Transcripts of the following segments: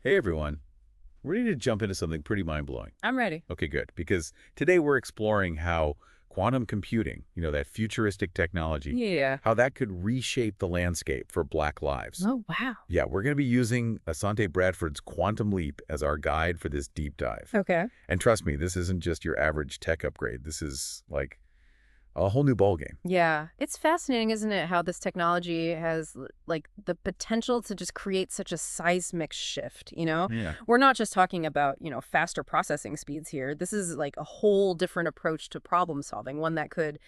Hey everyone, we're ready to jump into something pretty mind-blowing. I'm ready. Okay, good, because today we're exploring how quantum computing, that futuristic technology, Yeah. how that could reshape the landscape for Black lives. Oh, wow. Yeah, we're going to be using Asante Bradford's Quantum Leap as our guide for this deep dive. Okay. And trust me, this isn't just your average tech upgrade. This is like a whole new ballgame. Yeah. It's fascinating, isn't it, how this technology has like the potential to just create such a seismic shift, you know? Yeah. We're not just talking about, faster processing speeds here. This is like a whole different approach to problem solving, one that could,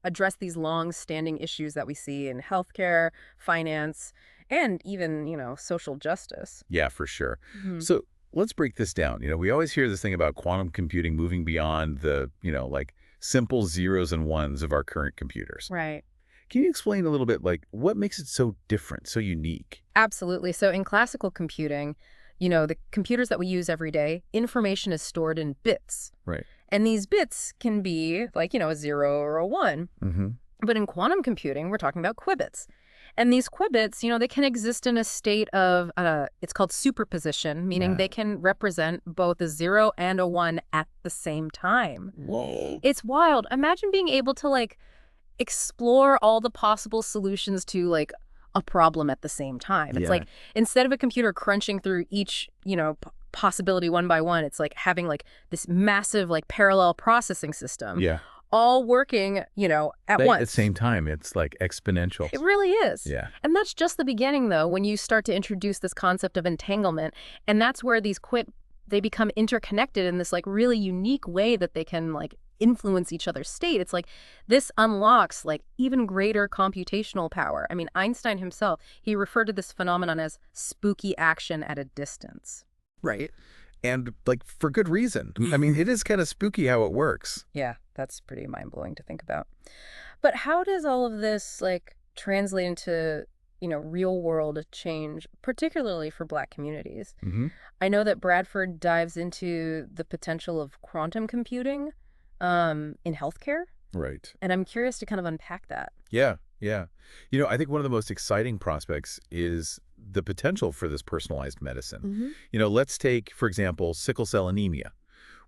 address these long-standing issues that we see in healthcare, finance, and even, social justice. Yeah, for sure. Mhm. So let's break this down. We always hear this thing about quantum computing moving beyond the, like simple zeros and ones of our current computers. Right. Can you explain a little bit, like, what makes it so different, so unique? Absolutely. So in classical computing, the computers that we use every day, information is stored in bits. Right. And these bits can be like, a 0 or a 1. Mm-hmm. But in quantum computing, we're talking about qubits. And these qubits, they can exist in a state of, it's called superposition, meaning Yeah. they can represent both a 0 and a 1 at the same time. Whoa. It's wild. Imagine being able to, like, explore all the possible solutions to, like, a problem at the same time. It's Yeah. like, instead of a computer crunching through each, possibility one by one, it's like having, like, this massive, like, parallel processing system Yeah. all working, at At the once. same time, it's like exponential. It really is. Yeah. And that's just the beginning, though, when you start to introduce this concept of entanglement. And that's where these they become interconnected in this, like, really unique way that they can, like, influence each other's state. It's like this unlocks, like, even greater computational power. I mean, Einstein himself, he referred to this phenomenon as spooky action at a distance. Right. And, like, for good reason. I mean, it is kind of spooky how it works. Yeah, that's pretty mind-blowing to think about. But how does all of this, like, translate into, real-world change, particularly for Black communities? Mm-hmm. I know that Bradford dives into the potential of quantum computing in healthcare, Right. and I'm curious to kind of unpack that. Yeah, yeah. I think one of the most exciting prospects is the potential for this personalized medicine. Mm-hmm. Let's take, for example, sickle cell anemia,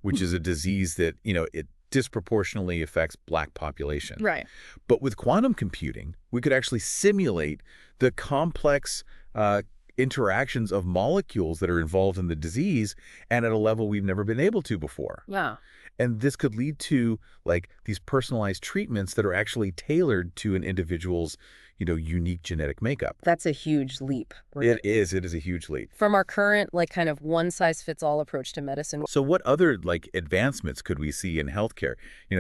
which is a disease that, it disproportionately affects Black population. Right. But with quantum computing, we could actually simulate the complex interactions of molecules that are involved in the disease and at a level we've never been able to before. Yeah. And this could lead to, like, these personalized treatments that are actually tailored to an individual's, unique genetic makeup. That's a huge leap. It is a huge leap. From our current, like, kind of one-size-fits-all approach to medicine. So what other, like, advancements could we see in healthcare,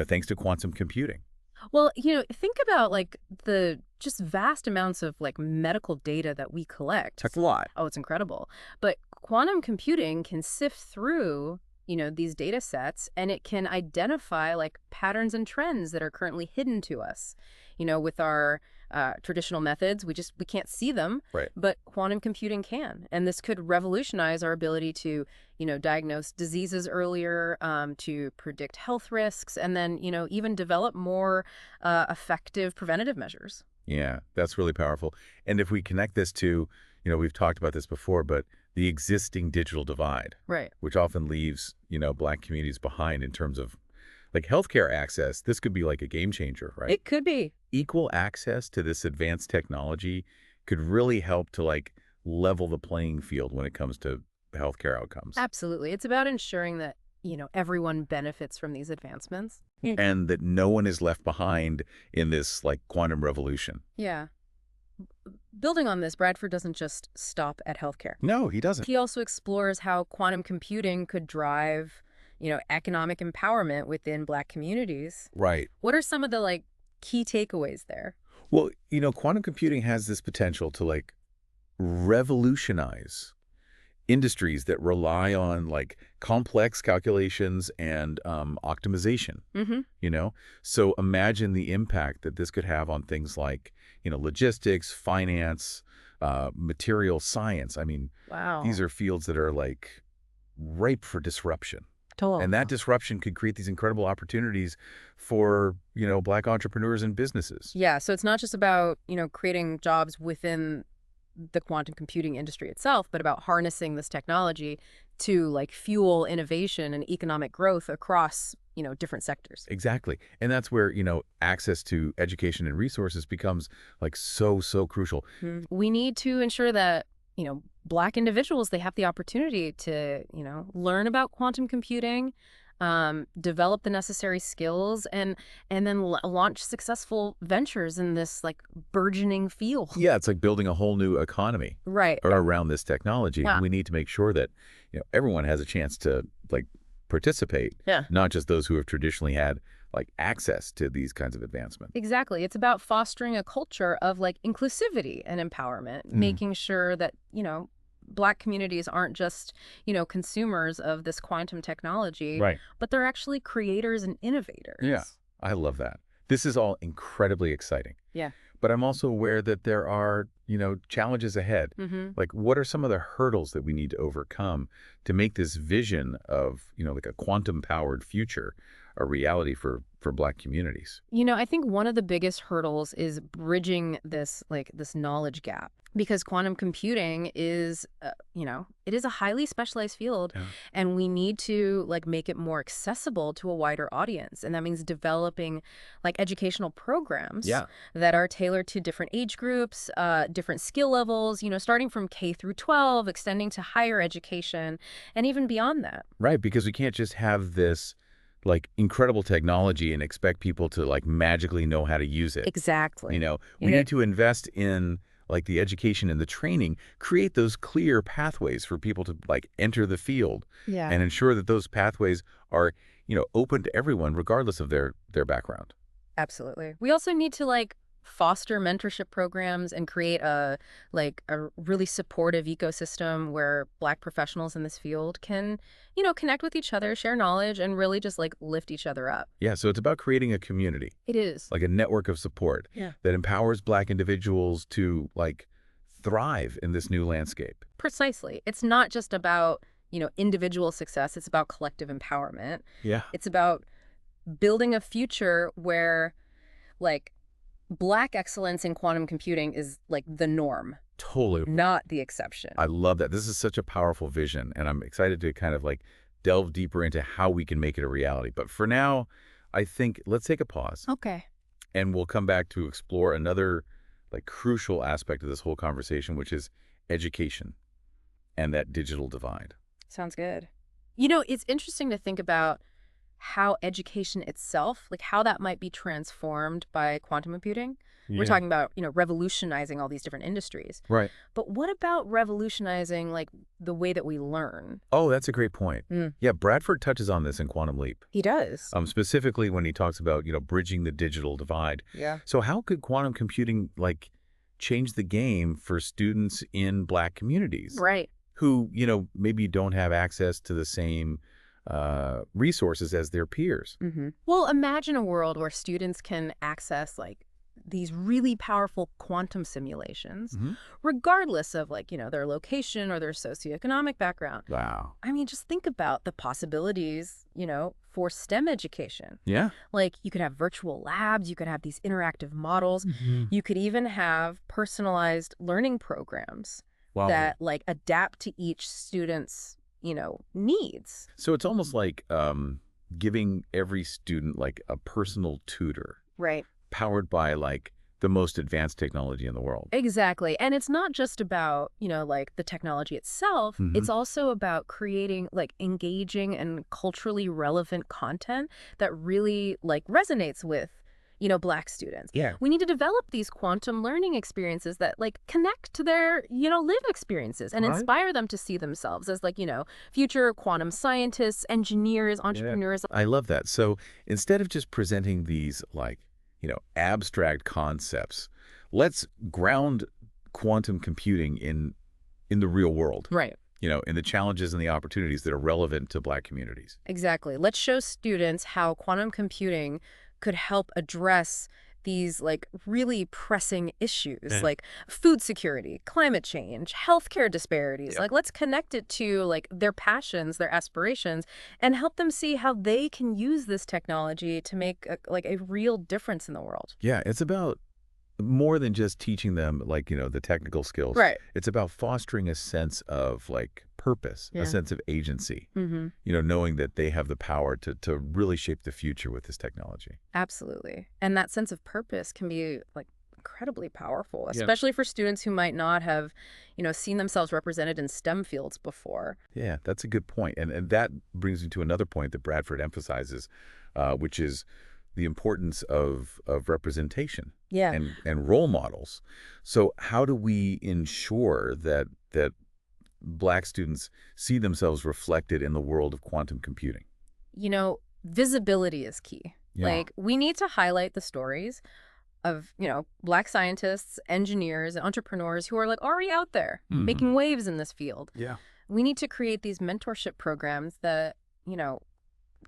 thanks to quantum computing? Well, think about, like, the just vast amounts of, like, medical data that we collect. That's a lot. Oh, it's incredible. But quantum computing can sift through, these data sets, and it can identify, like, patterns and trends that are currently hidden to us. With our traditional methods, we can't see them, Right. but quantum computing can. And this could revolutionize our ability to, diagnose diseases earlier, to predict health risks, and then, even develop more effective preventative measures. Yeah, that's really powerful. And if we connect this to, we've talked about this before, but the existing digital divide, Right. which often leaves, Black communities behind in terms of, like, healthcare access, this could be like a game changer, right? It could be. Equal access to this advanced technology could really help to, like, level the playing field when it comes to healthcare outcomes. Absolutely. It's about ensuring that, everyone benefits from these advancements. And that no one is left behind in this, like, quantum revolution. Yeah. Building on this, Bradford doesn't just stop at healthcare. No, he doesn't. He also explores how quantum computing could drive, economic empowerment within Black communities. Right. What are some of the, like, key takeaways there? Well, quantum computing has this potential to, like, revolutionize industries that rely on, like, complex calculations and optimization, Mm-hmm. So imagine the impact that this could have on things like, logistics, finance, material science. I mean, Wow. these are fields that are, like, ripe for disruption. Totally. And that disruption could create these incredible opportunities for, Black entrepreneurs and businesses. Yeah, so it's not just about, creating jobs within the quantum computing industry itself, but about harnessing this technology to like fuel innovation and economic growth across, different sectors. Exactly. And that's where, access to education and resources becomes like so crucial. We need to ensure that, Black individuals, they have the opportunity to, learn about quantum computing, develop the necessary skills, and then launch successful ventures in this like burgeoning field. Yeah, it's like building a whole new economy Right. around this technology. Yeah. We need to make sure that, everyone has a chance to like participate, Yeah. not just those who have traditionally had like access to these kinds of advancement. Exactly. It's about fostering a culture of like inclusivity and empowerment, making sure that, Black communities aren't just, consumers of this quantum technology, Right. but they're actually creators and innovators. Yeah, I love that. This is all incredibly exciting. Yeah. But I'm also aware that there are, challenges ahead. Like, what are some of the hurdles that we need to overcome to make this vision of, like a quantum-powered future a reality for Black communities? I think one of the biggest hurdles is bridging this knowledge gap, because quantum computing is, it is a highly specialized field, and we need to make it more accessible to a wider audience. And that means developing educational programs that are tailored to different age groups, different skill levels, starting from K through 12, extending to higher education, and even beyond that. Right, because we can't just have this incredible technology and expect people to magically know how to use it. Exactly. We need to invest in the education and the training, create those clear pathways for people to enter the field and ensure that those pathways are, open to everyone regardless of their background. Absolutely. We also need to foster mentorship programs and create a really supportive ecosystem where Black professionals in this field can, connect with each other, share knowledge, and really just lift each other up. Yeah, so it's about creating a community. It is. Like a network of support that empowers Black individuals to thrive in this new landscape. Precisely. It's not just about, individual success. It's about collective empowerment. Yeah. It's about building a future where Black excellence in quantum computing is the norm. Totally. Not the exception. I love that. This is such a powerful vision, and I'm excited to kind of delve deeper into how we can make it a reality. But for now, I think let's take a pause. Okay. And we'll come back to explore another crucial aspect of this whole conversation, which is education and that digital divide. Sounds good. It's interesting to think about how education itself, how that might be transformed by quantum computing. Yeah. We're talking about, revolutionizing all these different industries. Right. But what about revolutionizing, the way that we learn? Oh, that's a great point. Yeah, Bradford touches on this in Quantum Leap. He does. Specifically when he talks about, bridging the digital divide. Yeah. So how could quantum computing, change the game for students in Black communities? Right. Who, maybe don't have access to the same resources as their peers. Well, imagine a world where students can access these really powerful quantum simulations, regardless of their location or their socioeconomic background. Wow. I mean, just think about the possibilities, for STEM education. Yeah. You could have virtual labs, you could have these interactive models, you could even have personalized learning programs that adapt to each student's needs. So it's almost like giving every student a personal tutor. Right. Powered by the most advanced technology in the world. Exactly. And it's not just about, the technology itself. It's also about creating engaging and culturally relevant content that really resonates with Black students. Yeah. We need to develop these quantum learning experiences that connect to their, lived experiences and inspire them to see themselves as future quantum scientists, engineers, entrepreneurs. Yeah. I love that. So instead of just presenting these abstract concepts, let's ground quantum computing in the real world. Right. In the challenges and the opportunities that are relevant to Black communities. Exactly. Let's show students how quantum computing could help address these really pressing issues like food security, climate change, healthcare disparities. Let's connect it to their passions, their aspirations, and help them see how they can use this technology to make a real difference in the world. Yeah, it's about more than just teaching them, like, the technical skills. Right. It's about fostering a sense of, like, purpose, a Yeah. sense of agency, Mm-hmm. knowing that they have the power to really shape the future with this technology. Absolutely. And that sense of purpose can be like incredibly powerful, Yeah. especially for students who might not have, seen themselves represented in STEM fields before. Yeah, that's a good point. And that brings me to another point that Bradford emphasizes, which is the importance of representation Yeah. and role models. So how do we ensure that Black students see themselves reflected in the world of quantum computing? Visibility is key. Yeah. Like, we need to highlight the stories of, Black scientists, engineers, and entrepreneurs who are like already out there Mhm. making waves in this field. Yeah. We need to create these mentorship programs that,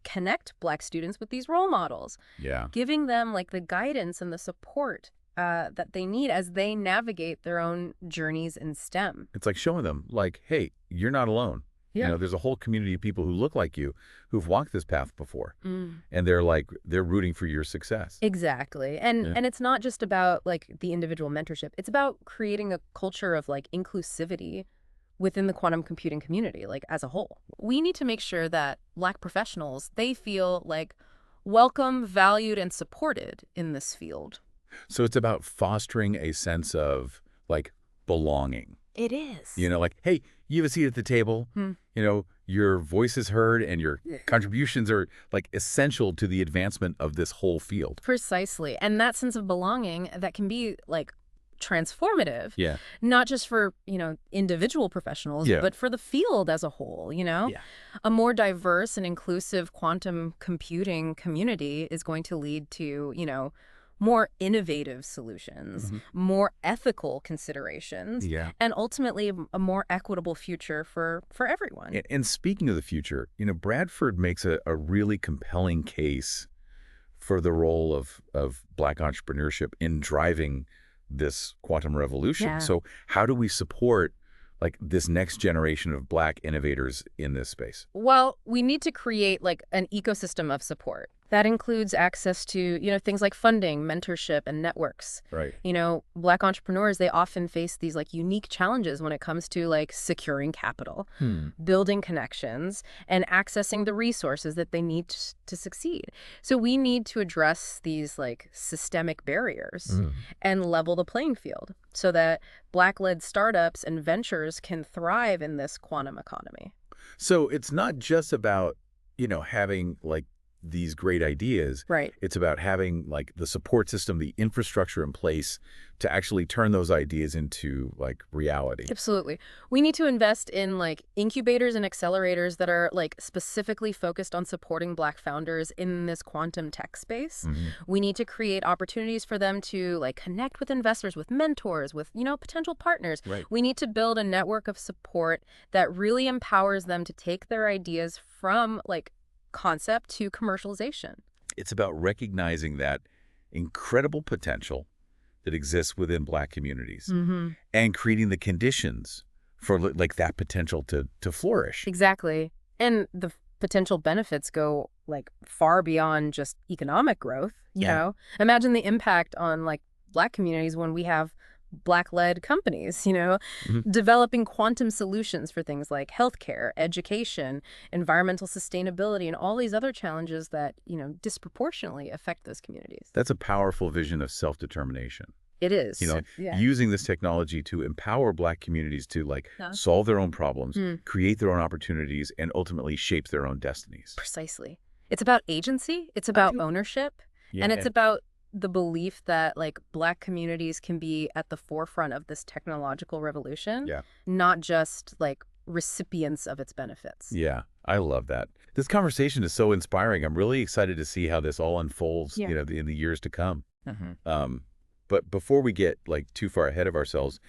connect Black students with these role models, Yeah. giving them like the guidance and the support that they need as they navigate their own journeys in STEM. It's like showing them, like, hey, you're not alone. Yeah. There's a whole community of people who look like you who've walked this path before. Mm. And they're rooting for your success. Exactly. And Yeah. and it's not just about like the individual mentorship. It's about creating a culture of like inclusivity within the quantum computing community, like as a whole. We need to make sure that Black professionals, they feel like welcome, valued, and supported in this field. So it's about fostering a sense of, like, belonging. It is. Like, hey, you have a seat at the table. Hmm. Your voice is heard and your Yeah. contributions are, like, essential to the advancement of this whole field. Precisely. And that sense of belonging that can be like transformative, Yeah. not just for, individual professionals, Yeah. but for the field as a whole, Yeah. A more diverse and inclusive quantum computing community is going to lead to, more innovative solutions, Mhm. more ethical considerations, Yeah. and ultimately a more equitable future for everyone. And speaking of the future, Bradford makes a really compelling case for the role of Black entrepreneurship in driving this quantum revolution. Yeah. So how do we support, like, this next generation of Black innovators in this space? Well, we need to create like an ecosystem of support. That includes access to, things like funding, mentorship, and networks. Right. Black entrepreneurs, they often face these like unique challenges when it comes to like securing capital, building connections, and accessing the resources that they need to succeed. So we need to address these like systemic barriers and level the playing field so that Black-led startups and ventures can thrive in this quantum economy. So it's not just about, having, like, these great ideas. Right. It's about having, like, the support system, the infrastructure in place to actually turn those ideas into, like, reality. Absolutely. We need to invest in like incubators and accelerators that are like specifically focused on supporting Black founders in this quantum tech space. Mhm. We need to create opportunities for them to like connect with investors, with mentors, with, potential partners. Right. We need to build a network of support that really empowers them to take their ideas from like concept to commercialization. It's about recognizing that incredible potential that exists within Black communities and creating the conditions for, like, that potential to flourish. Exactly. And the potential benefits go like far beyond just economic growth, you Yeah. know? Imagine the impact on like Black communities when we have Black-led companies, developing quantum solutions for things like healthcare, education, environmental sustainability, and all these other challenges that, disproportionately affect those communities. That's a powerful vision of self-determination. It is. Yeah. Using this technology to empower Black communities to, like, solve their own problems, create their own opportunities, and ultimately shape their own destinies. Precisely. It's about agency. It's about ownership. Yeah. And it's about the belief that like Black communities can be at the forefront of this technological revolution, not just like recipients of its benefits. Yeah, I love that. This conversation is so inspiring. I'm really excited to see how this all unfolds, in the years to come. But before we get like too far ahead of ourselves,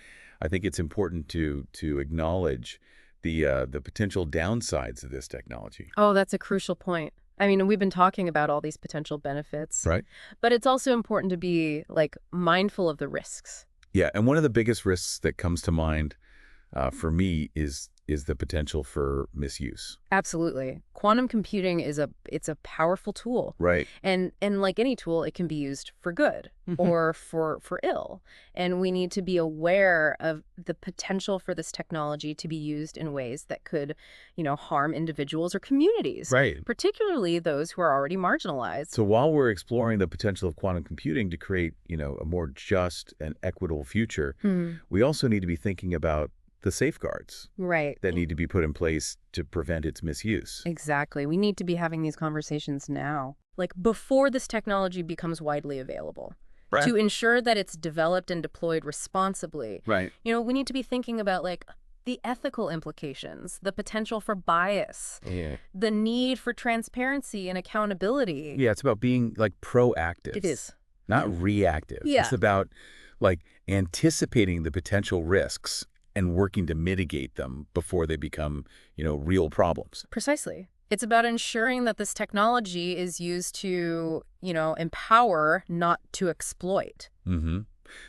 I think it's important to acknowledge the potential downsides of this technology. Oh, that's a crucial point. I mean, we've been talking about all these potential benefits, Right. but it's also important to be like mindful of the risks. Yeah, and one of the biggest risks that comes to mind for me is is the potential for misuse. Absolutely. Quantum computing it's a powerful tool. Right. And like any tool, it can be used for good or for ill. And we need to be aware of the potential for this technology to be used in ways that could, harm individuals or communities, Right. particularly those who are already marginalized. So while we're exploring the potential of quantum computing to create, a more just and equitable future, we also need to be thinking about the safeguards Right. that need to be put in place to prevent its misuse. Exactly. We need to be having these conversations now, like before this technology becomes widely available. Right. To ensure that it's developed and deployed responsibly. Right. We need to be thinking about like the ethical implications, the potential for bias, Yeah. the need for transparency and accountability. Yeah, it's about being like proactive. It is. Not reactive. Yeah. It's about like anticipating the potential risks and working to mitigate them before they become, real problems. Precisely. It's about ensuring that this technology is used to, empower, not to exploit. Mm-hmm.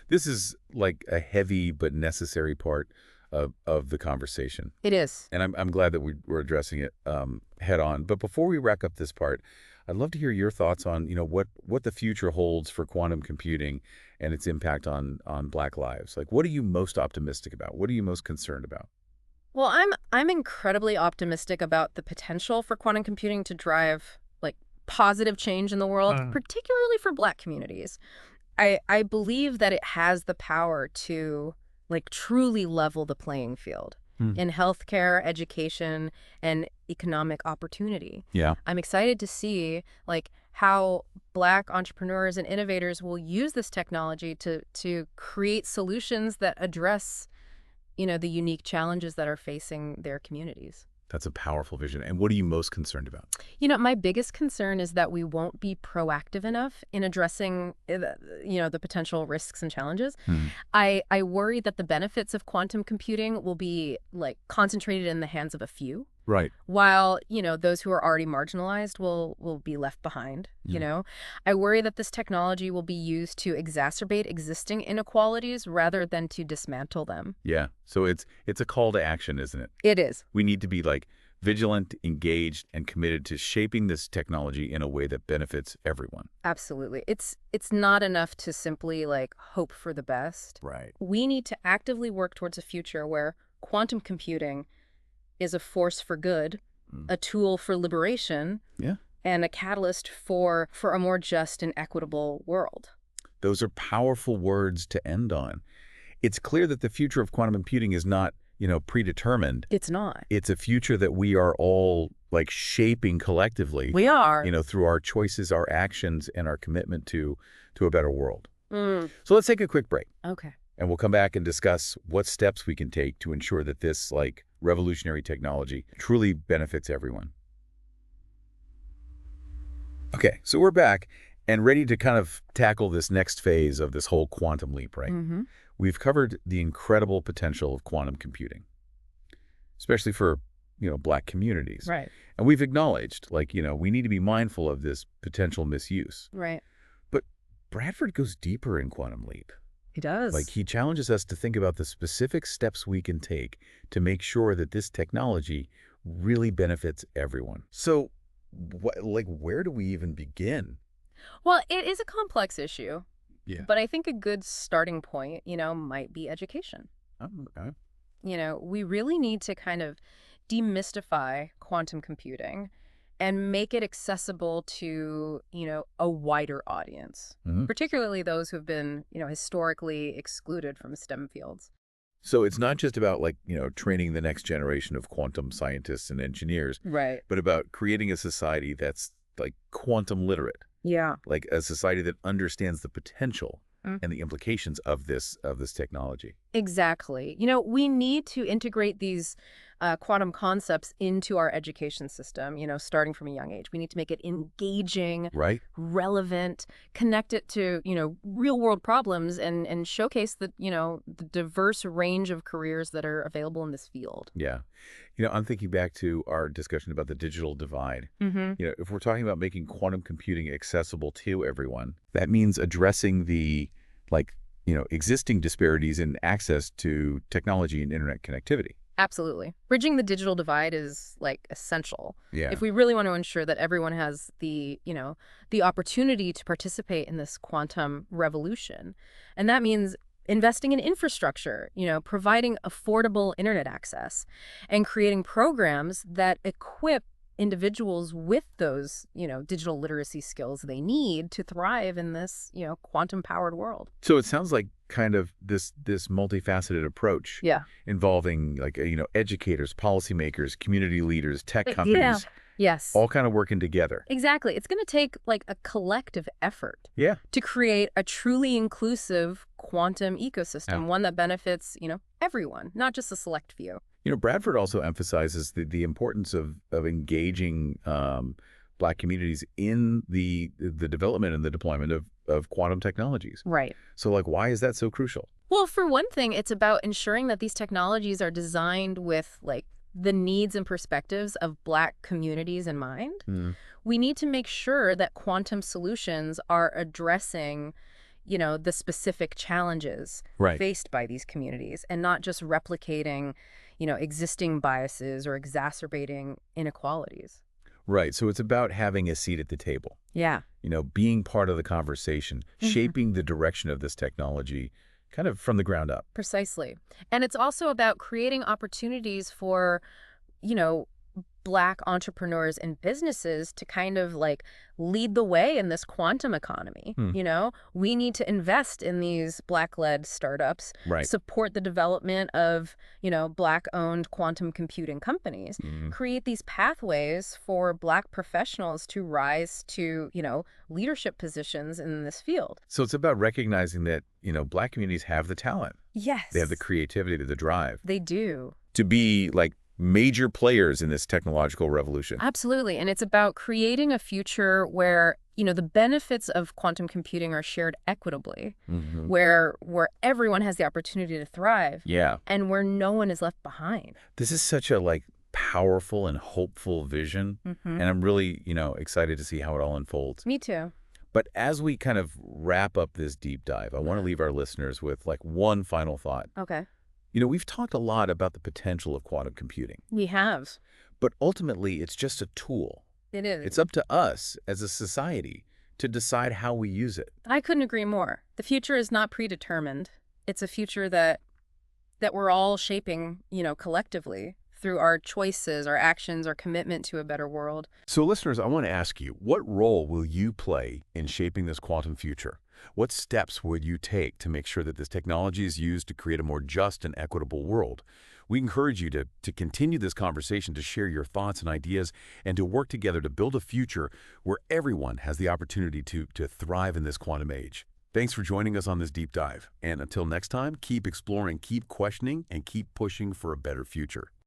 This is like a heavy but necessary part of the conversation. It is. And I'm glad that we're addressing it head on. But before we wrap up this part, I'd love to hear your thoughts on, what the future holds for quantum computing and its impact on Black lives. Like, what are you most optimistic about? What are you most concerned about? Well, I'm incredibly optimistic about the potential for quantum computing to drive like positive change in the world, particularly for Black communities. I believe that it has the power to like truly level the playing field in healthcare, education, and economic opportunity. Yeah. I'm excited to see like how Black entrepreneurs and innovators will use this technology to create solutions that address, the unique challenges that are facing their communities. That's a powerful vision. And what are you most concerned about? My biggest concern is that we won't be proactive enough in addressing, the potential risks and challenges. I worry that the benefits of quantum computing will be like concentrated in the hands of a few. Right. While, those who are already marginalized will be left behind, I worry that this technology will be used to exacerbate existing inequalities rather than to dismantle them. Yeah. So it's a call to action, isn't it? It is. We need to be like vigilant, engaged, and committed to shaping this technology in a way that benefits everyone. Absolutely. It's not enough to simply like hope for the best. Right. We need to actively work towards a future where quantum computing is a force for good, a tool for liberation, Yeah. and a catalyst for a more just and equitable world. Those are powerful words to end on. It's clear that the future of quantum computing is not, predetermined. It's not. It's a future that we are all like shaping collectively. We are. Through our choices, our actions, and our commitment to a better world. Mm. So let's take a quick break. Okay. And we'll come back and discuss what steps we can take to ensure that this like revolutionary technology truly benefits everyone. Okay, so we're back and ready to kind of tackle this next phase of this whole quantum leap, right? We've covered the incredible potential of quantum computing, especially for, Black communities. Right. And we've acknowledged, like, we need to be mindful of this potential misuse. Right. But Bradford goes deeper in Quantum Leap. He does. Like, he challenges us to think about the specific steps we can take to make sure that this technology really benefits everyone. So, where do we even begin? Well, it is a complex issue. Yeah. But I think a good starting point, might be education. Oh, okay. We really need to kind of demystify quantum computing and make it accessible to, a wider audience, particularly those who've been, historically excluded from STEM fields. So it's not just about like, training the next generation of quantum scientists and engineers, Right. but about creating a society that's like quantum literate, Yeah. like a society that understands the potential and the implications of this technology. Exactly. We need to integrate these quantum concepts into our education system, starting from a young age. We need to make it engaging, Right? relevant, connect it to, real world problems and showcase the diverse range of careers that are available in this field. Yeah. I'm thinking back to our discussion about the digital divide. If we're talking about making quantum computing accessible to everyone, that means addressing the existing disparities in access to technology and internet connectivity. Absolutely. Bridging the digital divide is like essential. Yeah. If we really want to ensure that everyone has the opportunity to participate in this quantum revolution. And that means investing in infrastructure, providing affordable internet access and creating programs that equip individuals with those, digital literacy skills they need to thrive in this, quantum powered world. So it sounds like kind of this multifaceted approach Yeah. involving like, educators, policymakers, community leaders, tech Yeah. companies, Yes. all kind of working together. Exactly. It's going to take like a collective effort Yeah. to create a truly inclusive quantum ecosystem, Yeah. one that benefits, everyone, not just a select few. Bradford also emphasizes the importance of engaging Black communities in the development and the deployment of quantum technologies. Right. So, like, why is that so crucial? Well, for one thing, it's about ensuring that these technologies are designed with like the needs and perspectives of Black communities in mind. Mm. We need to make sure that quantum solutions are addressing, the specific challenges Right. faced by these communities and not just replicating, existing biases or exacerbating inequalities. Right. So it's about having a seat at the table, Yeah. being part of the conversation, shaping the direction of this technology kind of from the ground up. Precisely. And it's also about creating opportunities for, you know, Black entrepreneurs and businesses to kind of like lead the way in this quantum economy. Hmm. We need to invest in these Black-led startups, Right. support the development of, Black-owned quantum computing companies, Mhm. create these pathways for Black professionals to rise to, leadership positions in this field. So it's about recognizing that, Black communities have the talent. Yes. They have the creativity, the drive They do. to be like major players in this technological revolution. Absolutely. And it's about creating a future where, the benefits of quantum computing are shared equitably, Mhm. where everyone has the opportunity to thrive Yeah. and where no one is left behind. This is such a like powerful and hopeful vision. Mm-hmm. And I'm really, excited to see how it all unfolds. Me too. But as we kind of wrap up this deep dive, I want to leave our listeners with like one final thought. Okay. We've talked a lot about the potential of quantum computing, We have. but ultimately it's just a tool. It is. It's up to us as a society to decide how we use it. I couldn't agree more. The future is not predetermined. It's a future that we're all shaping, collectively through our choices, our actions, our commitment to a better world. So listeners, I want to ask you, what role will you play in shaping this quantum future? What steps would you take to make sure that this technology is used to create a more just and equitable world? We encourage you to continue this conversation, to share your thoughts and ideas, and to work together to build a future where everyone has the opportunity to thrive in this quantum age. Thanks for joining us on this deep dive. And until next time, keep exploring, keep questioning, and keep pushing for a better future.